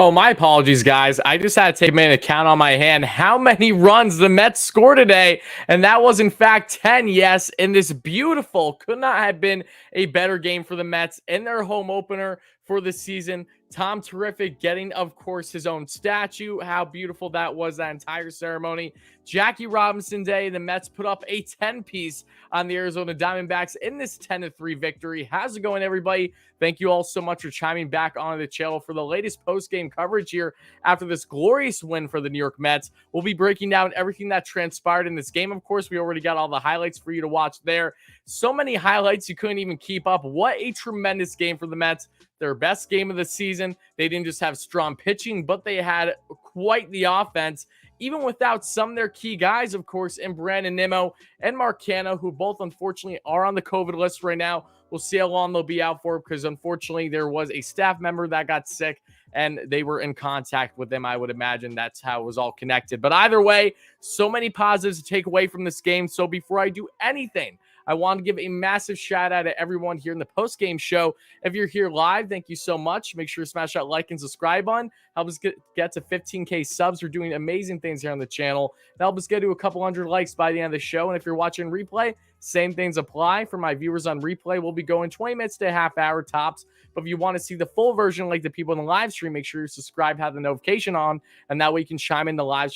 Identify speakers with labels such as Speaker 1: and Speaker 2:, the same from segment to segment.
Speaker 1: Oh, my apologies, guys. I just had to take a minute to count on my hand how many runs the Mets scored today. And that was, in fact, 10. Yes, in this beautiful, could not have been a better game for the Mets in their home opener for the season. Tom Terrific getting, of course, his own statue. How beautiful that was, that entire ceremony. Jackie Robinson Day, the Mets put up a 10-piece on the Arizona Diamondbacks in this 10-3 victory. How's it going, everybody? Thank you all so much for chiming back on the channel for the latest post-game coverage here after this glorious win for the New York Mets. We'll be breaking down everything that transpired in this game. Of course, we already got all the highlights for you to watch there. So many highlights you couldn't even keep up. What a tremendous game for the Mets. Their best game of the season. They didn't just have strong pitching, but they had quite the offense, even without some of their key guys, of course, in Brandon Nimmo and Marcano, who both unfortunately are on the COVID list right now. We'll see how long they'll be out for, because unfortunately there was a staff member that got sick and they were in contact with them. I would imagine that's how it was all connected. But either way, so many positives to take away from this game. So before I do anything, I want to give a massive shout out to everyone here in the post-game show. If you're here live, thank you so much. Make sure to smash that like and subscribe button. Help us get to 15K subs. We're doing amazing things here on the channel. Help us get to a couple hundred likes by the end of the show. And if you're watching replay, same things apply. For my viewers on replay, we'll be going 20 minutes to a half hour tops. But if you want to see the full version like the people in the live stream, make sure you're subscribed, have the notification on, and that way you can chime in the live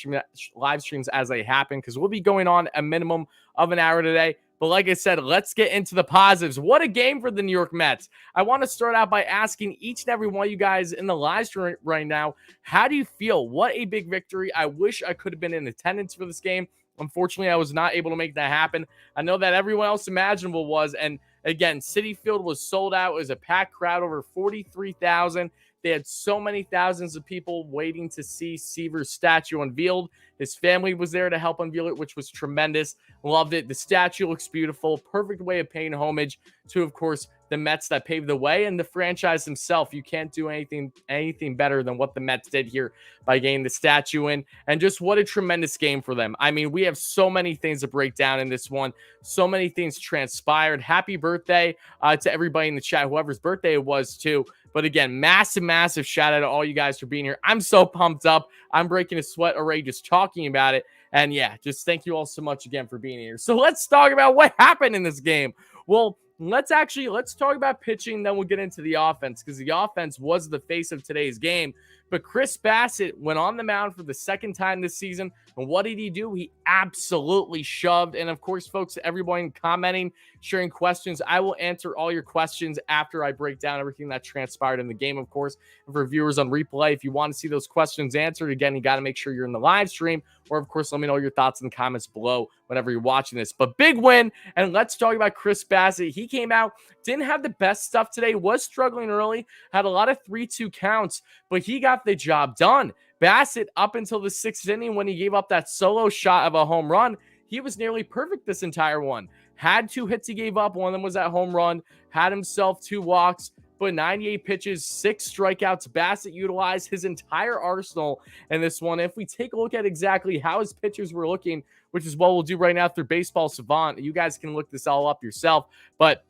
Speaker 1: streams as they happen, because we'll be going on a minimum of an hour today. But like I said, let's get into the positives. What a game for the New York Mets. I want to start out by asking each and every one of you guys in the live stream right now, how do you feel? What a big victory. I wish I could have been in attendance for this game. Unfortunately, I was not able to make that happen. I know that everyone else imaginable was. And again, Citi Field was sold out. It was a packed crowd, over 43,000. They had so many thousands of people waiting to see Seaver's statue unveiled. His family was there to help unveil it, which was tremendous. Loved it. The statue looks beautiful. Perfect way of paying homage to, of course, the Mets that paved the way and the franchise himself. You can't do anything better than what the Mets did here by getting the statue in. And just what a tremendous game for them. I mean, we have so many things to break down in this one. So many things transpired. Happy birthday to everybody in the chat, whoever's birthday it was too. But again, massive shout out to all you guys for being here. I'm so pumped up. I'm breaking a sweat already just talking about it. And yeah, just thank you all so much again for being here. So let's talk about what happened in this game. Well, let's talk about pitching, then we'll get into the offense, because the offense was the face of today's game. But Chris Bassitt went on the mound for the second time this season. And what did he do? He absolutely shoved. And of course, folks, everyone commenting, sharing questions, I will answer all your questions after I break down everything that transpired in the game, of course. And for viewers on replay, if you want to see those questions answered, again, you got to make sure you're in the live stream. Or, of course, let me know your thoughts in the comments below whenever you're watching this. But big win. And let's talk about Chris Bassitt. He came out, didn't have the best stuff today, was struggling early, had a lot of 3-2 counts, but he got the job done. Bassitt, up until the 6th inning when he gave up that solo shot of a home run, he was nearly perfect this entire one. Had 2 hits he gave up. One of them was that home run. Had himself 2 walks. But 98 pitches, 6 strikeouts. Bassitt utilized his entire arsenal in this one. If we take a look at exactly how his pitchers were looking, which is what we'll do right now through Baseball Savant, you guys can look this all up yourself. But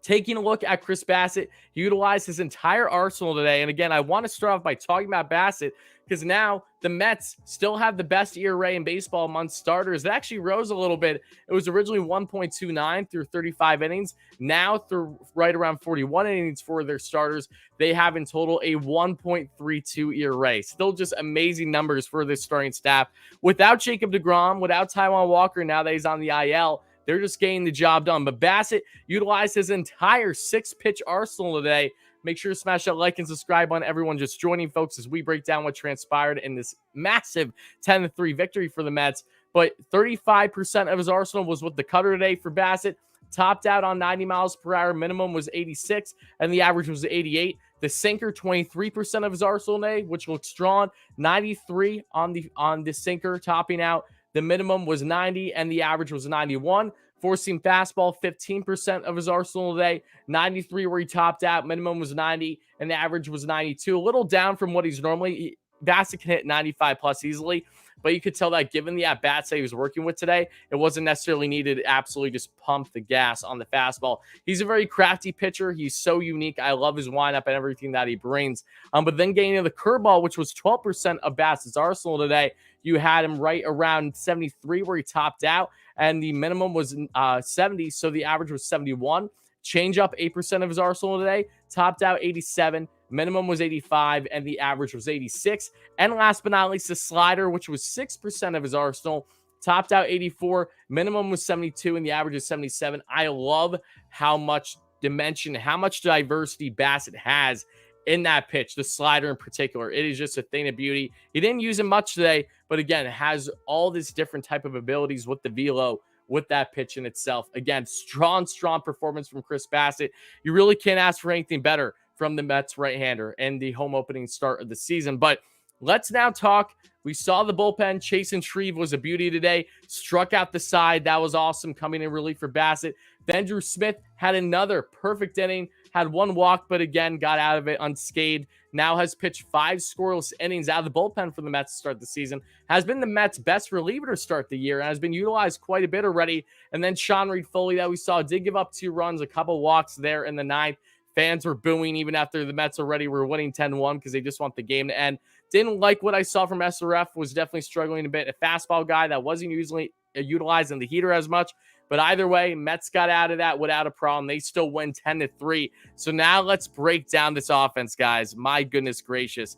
Speaker 1: taking a look at Chris Bassitt, he utilized his entire arsenal today. And again, I want to start off by talking about Bassitt, because now the Mets still have the best ERA in baseball among starters. It actually rose a little bit. It was originally 1.29 through 35 innings. Now, through right around 41 innings for their starters, they have in total a 1.32 ERA. Still just amazing numbers for this starting staff. Without Jacob deGrom, without Taijuan Walker, now that he's on the IL, they're just getting the job done. But Bassitt utilized his entire 6-pitch arsenal today. Make sure to smash that like and subscribe on everyone just joining, folks, as we break down what transpired in this massive 10-3 victory for the Mets. But 35% of his arsenal was with the cutter today for Bassitt. Topped out on 90 miles per hour. Minimum was 86, and the average was 88. The sinker, 23% of his arsenal today, which looks strong. 93 on the sinker, topping out. The minimum was 90, and the average was 91. Four-seam fastball, 15% of his arsenal today. 93 where he topped out. Minimum was 90, and the average was 92. A little down from what he's normally. Bassitt can hit 95 plus easily. but you could tell that given the at-bats that he was working with today, it wasn't necessarily needed to absolutely just pump the gas on the fastball. He's a very crafty pitcher. He's so unique. I love his windup and everything that he brings. But then getting to the curveball, which was 12% of bats' arsenal today, you had him right around 73 where he topped out, and the minimum was 70, so the average was 71. Change up 8% of his arsenal today, topped out 87, minimum was 85, and the average was 86. And last but not least, the slider, which was 6% of his arsenal, topped out 84, minimum was 72, and the average is 77. I love how much dimension, how much diversity Bassett has in that pitch, the slider in particular. It is just a thing of beauty. He didn't use it much today, but again, it has all this different type of abilities with the velo, with that pitch in itself. Again, strong performance from Chris Bassett. You really can't ask for anything better from the Mets right-hander and the home opening start of the season. But let's now talk. We saw the bullpen. Chase and Shreve was a beauty today. Struck out the side. That was awesome, coming in relief for Bassett. Then Drew Smith had another perfect inning. Had one walk, but again, got out of it unscathed. Now has pitched 5 scoreless innings out of the bullpen for the Mets to start the season. Has been the Mets' best reliever to start the year and has been utilized quite a bit already. And then Sean Reed-Foley that we saw did give up 2 runs, a couple walks there in the 9th. Fans were booing even after the Mets already were winning 10-1 because they just want the game to end. Didn't like what I saw from SRF. Was definitely struggling a bit. A fastball guy that wasn't usually utilized in the heater as much. But either way, Mets got out of that without a problem. They still win 10-3. So now let's break down this offense, guys. My goodness gracious,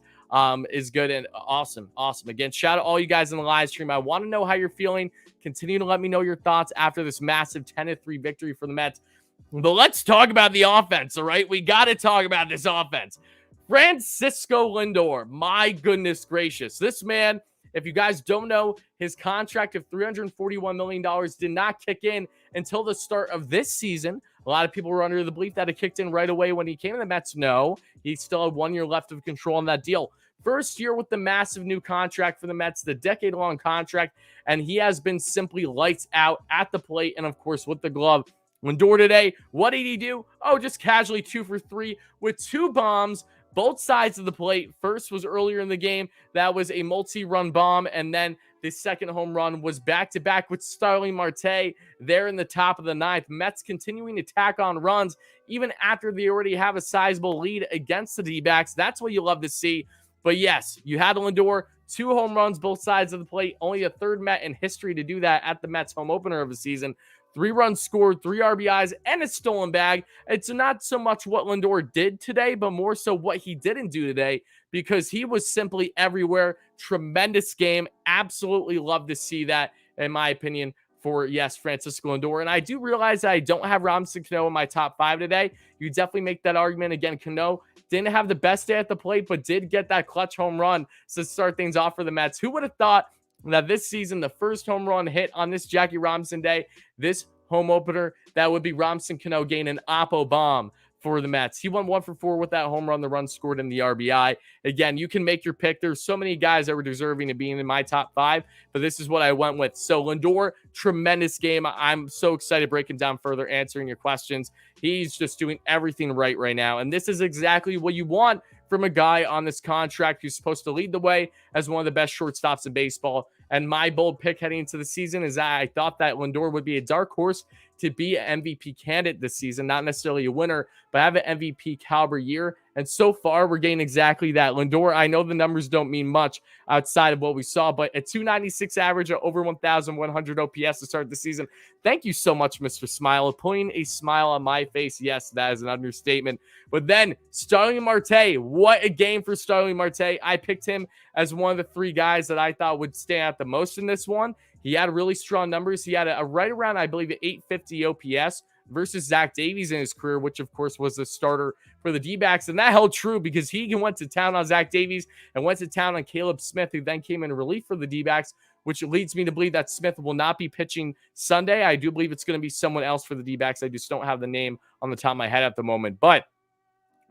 Speaker 1: is good and awesome. Again, shout out all you guys in the live stream. I want to know how you're feeling. Continue to let me know your thoughts after this massive 10-3 victory for the Mets. But let's talk about the offense, all right? We got to talk about this offense. Francisco Lindor, my goodness gracious. This man, if you guys don't know, his contract of $341 million did not kick in until the start of this season. A lot of people were under the belief that it kicked in right away when he came to the Mets. No, he still had 1 year left of control on that deal. First year with the massive new contract for the Mets, the decade-long contract, and he has been simply lights out at the plate and, of course, with the glove. Lindor today, what did he do? Oh, just casually 2 for 3 with 2 bombs, both sides of the plate. First was earlier in the game. That was a multi-run bomb. And then the second home run was back-to-back with Starling Marte there in the top of the 9th. Mets continuing to tack on runs even after they already have a sizable lead against the D-backs. That's what you love to see. But yes, you had Lindor, 2 home runs, both sides of the plate. Only a third Met in history to do that at the Mets home opener of the season. 3 runs scored, 3 RBIs, and a stolen bag. It's not so much what Lindor did today, but more so what he didn't do today, because he was simply everywhere. Tremendous game. Absolutely love to see that, in my opinion, for, yes, Francisco Lindor. And I do realize that I don't have Robinson Cano in my top 5 today. You definitely make that argument. Again, Cano didn't have the best day at the plate, but did get that clutch home run to start things off for the Mets. Who would have thought that this season, the first home run hit on this Jackie Robinson day, this home opener, that would be Robinson Cano getting an Oppo bomb for the Mets. He went 1 for 4 with that home run, the run scored in the RBI. Again, you can make your pick. There's so many guys that were deserving of being in my top 5, but this is what I went with. So Lindor, tremendous game. I'm so excited breaking down further, answering your questions. He's just doing everything right now. And this is exactly what you want from a guy on this contract who's supposed to lead the way as one of the best shortstops in baseball. And my bold pick heading into the season is that I thought that Lindor would be a dark horse to be an MVP candidate this season, not necessarily a winner, but have an MVP caliber year. And so far, we're getting exactly that. Lindor, I know the numbers don't mean much outside of what we saw, but a 296 average, at over 1,100 OPS to start the season. Thank you so much, Mr. Smile. Putting a smile on my face. Yes, that is an understatement. But then, Starling Marte. What a game for Starling Marte. I picked him as one of the 3 guys that I thought would stand out the most in this one. He had really strong numbers. He had a right around, I believe, 850 OPS versus Zach Davies in his career, which, of course, was the starter for the D-backs. And that held true because he went to town on Zach Davies and went to town on Caleb Smith, who then came in relief for the D-backs, which leads me to believe that Smith will not be pitching Sunday. I do believe it's going to be someone else for the D-backs. I just don't have the name on the top of my head at the moment. But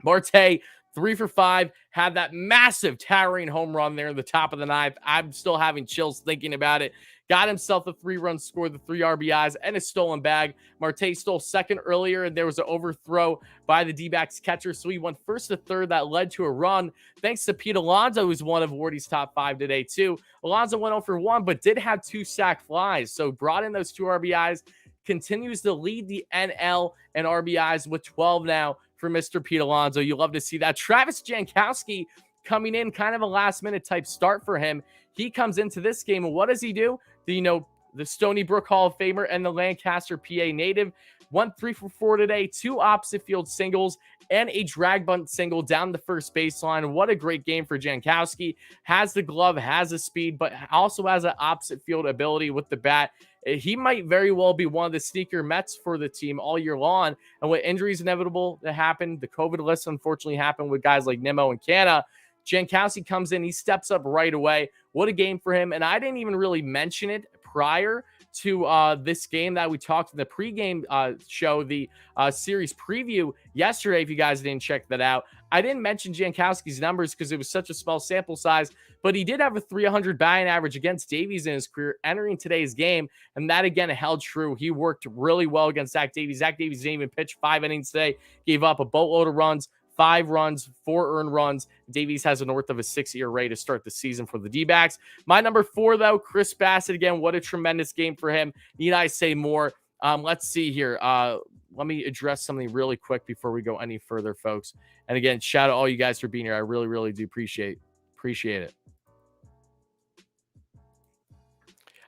Speaker 1: Marte, 3 for 5, had that massive towering home run there in the top of the 9th. I'm still having chills thinking about it. got himself a 3-run score, the 3 RBIs, and a stolen bag. Marte stole second earlier, and there was an overthrow by the D-backs catcher, so he went first to third. That led to a run, thanks to Pete Alonso, who's one of Wardy's top 5 today, too. Alonso went 0 for 1, but did have 2 sack flies, so brought in those 2 RBIs, continues to lead the NL and RBIs with 12 now for Mr. Pete Alonso. You love to see that. Travis Jankowski coming in, kind of a last-minute type start for him. He comes into this game, and what does he do? The Stony Brook Hall of Famer and the Lancaster, PA native, went 3 for 4 today, 2 opposite field singles, and a drag bunt single down the first baseline. What a great game for Jankowski. Has the glove, has the speed, but also has an opposite field ability with the bat. He might very well be one of the sneaker Mets for the team all year long. And with injuries inevitable to happen, the COVID list unfortunately happened with guys like Nimmo and Canna. Jankowski comes in, he steps up right away. What a game for him. And I didn't even really mention it prior to this game that we talked in the pregame show, the series preview yesterday. If you guys didn't check that out, I didn't mention Jankowski's numbers because it was such a small sample size, but he did have a 300 batting average against Davies in his career entering today's game, and that again held true. He worked really well against Zach Davies. Zach Davies didn't even pitch 5 innings today, gave up a boatload of runs, 5 runs, 4 earned runs. Davies has a north of a 6 ERA to start the season for the D-backs. My number 4, though, Chris Bassett. Again, what a tremendous game for him. Need I say more? Let's see here. Let me address something really quick before we go any further, folks. And again, shout out all you guys for being here. I really, really do appreciate it.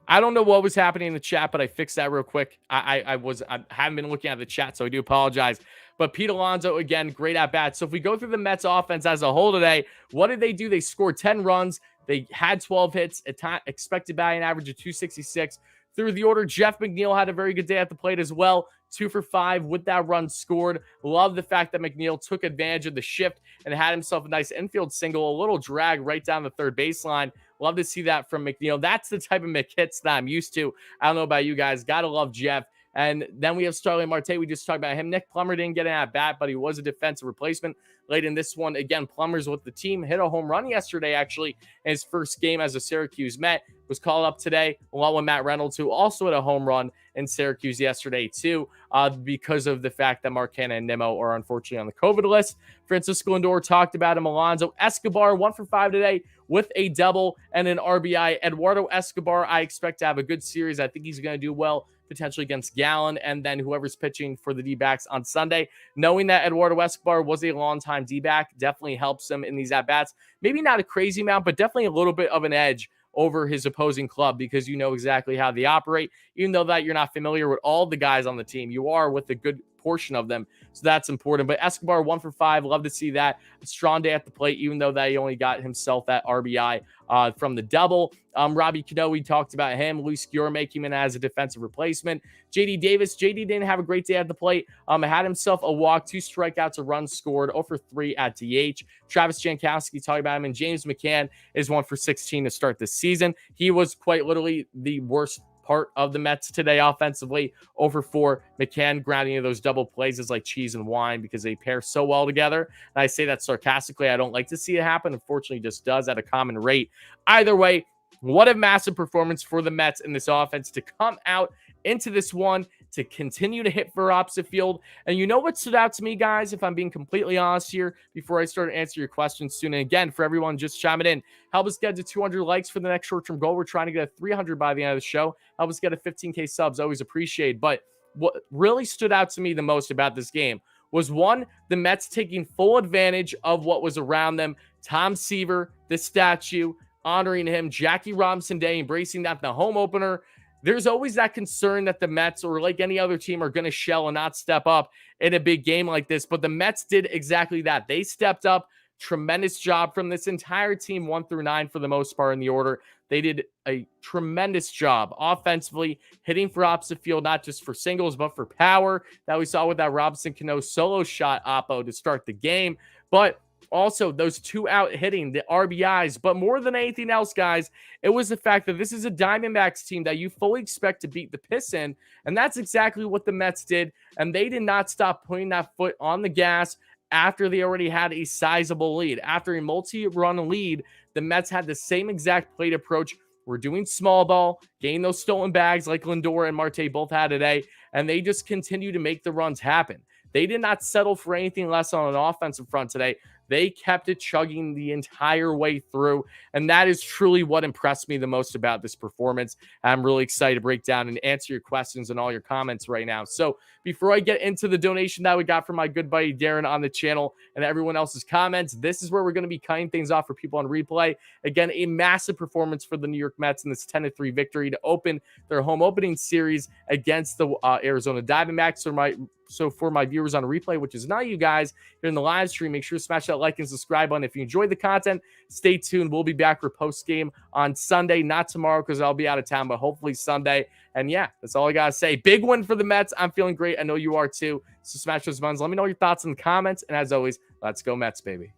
Speaker 1: I don't know what was happening in the chat, but I fixed that real quick. I haven't been looking at the chat, so I do apologize. But Pete Alonso, again, great at bat. So if we go through the Mets offense as a whole today, what did they do? They scored 10 runs. They had 12 hits, expected batting average of 266. Through the order, Jeff McNeil had a very good day at the plate as well. 2 for 5 with that run scored. Love the fact that McNeil took advantage of the shift and had himself a nice infield single, a little drag right down the third baseline. Love to see that from McNeil. That's the type of McHits that I'm used to. I don't know about you guys. Gotta love Jeff. And then we have Starling Marte. We just talked about him. Nick Plummer didn't get an at-bat, but he was a defensive replacement late in this one. Again, Plummer's with the team. Hit a home run yesterday, actually, in his first game as a Syracuse Met. Was called up today, along with Matt Reynolds, who also had a home run in Syracuse yesterday, too, because of the fact that Marcana and Nimmo are unfortunately on the COVID list. Francisco Lindor talked about him. Alonso Escobar, 1 for 5 today with a double and an RBI. Eduardo Escobar, I expect to have a good series. I think he's going to do well, potentially against Gallen, and then whoever's pitching for the D-backs on Sunday. Knowing that Eduardo Escobar was a long-time D-back definitely helps him in these at-bats. Maybe not a crazy amount, but definitely a little bit of an edge over his opposing club because you know exactly how they operate. Even though that you're not familiar with all the guys on the team, you are with a good portion of them. So that's important. But Escobar, 1 for 5. Love to see that. A strong day at the plate, even though that he only got himself that RBI from the double. Robbie Cano, we talked about him. Luis Guillorme came in as a defensive replacement. JD Davis. JD didn't have a great day at the plate. Had himself a walk, 2 strikeouts, a run scored, 0 for 3 at DH. Travis Jankowski, talking about him. And James McCann is 1 for 16 to start this season. He was quite literally the worst part of the Mets today offensively. 0 for 4. McCann grounding those double plays is like cheese and wine because they pair so well together. And I say that sarcastically. I don't like to see it happen. Unfortunately, it just does at a common rate. Either way, what a massive performance for the Mets in this offense to come out into this one, to continue to hit for opposite field. And you know what stood out to me, guys, if I'm being completely honest here, before I start to answer your questions soon. And again, for everyone just chiming in, help us get to 200 likes for the next short-term goal. We're trying to get 300 by the end of the show. Help us get a 15K subs. Always appreciate. But what really stood out to me the most about this game was, one, the Mets taking full advantage of what was around them. Tom Seaver, the statue, honoring him. Jackie Robinson Day, embracing that in the home opener. There's always that concern that the Mets, or like any other team, are going to shell and not step up in a big game like this. But the Mets did exactly that. They stepped up. Tremendous job from this entire team, 1 through 9 for the most part in the order. They did a tremendous job offensively, hitting for opposite field, not just for singles, but for power that we saw with that Robinson Cano solo shot oppo to start the game. But also those 2 out hitting, the RBIs. But more than anything else, guys, it was the fact that this is a Diamondbacks team that you fully expect to beat the piss in. And that's exactly what the Mets did. And they did not stop putting that foot on the gas after they already had a sizable lead. After a multi-run lead, the Mets had the same exact plate approach, were doing small ball, getting those stolen bags like Lindor and Marte both had today, and they just continue to make the runs happen. They did not settle for anything less on an offensive front today. They kept it chugging the entire way through, and that is truly what impressed me the most about this performance. I'm really excited to break down and answer your questions and all your comments right now. So before I get into the donation that we got from my good buddy Darren on the channel and everyone else's comments, this is where we're going to be cutting things off for people on replay. Again, a massive performance for the New York Mets in this 10-3 victory to open their home opening series against the Arizona Diamondbacks. So for my viewers on replay, which is not you guys here in the live stream, make sure to smash that like and subscribe button. If you enjoyed the content, stay tuned. We'll be back for post game on Sunday, not tomorrow because I'll be out of town, but hopefully Sunday. And yeah, that's all I got to say. Big win for the Mets. I'm feeling great. I know you are too. So smash those buttons. Let me know your thoughts in the comments. And as always, let's go Mets, baby.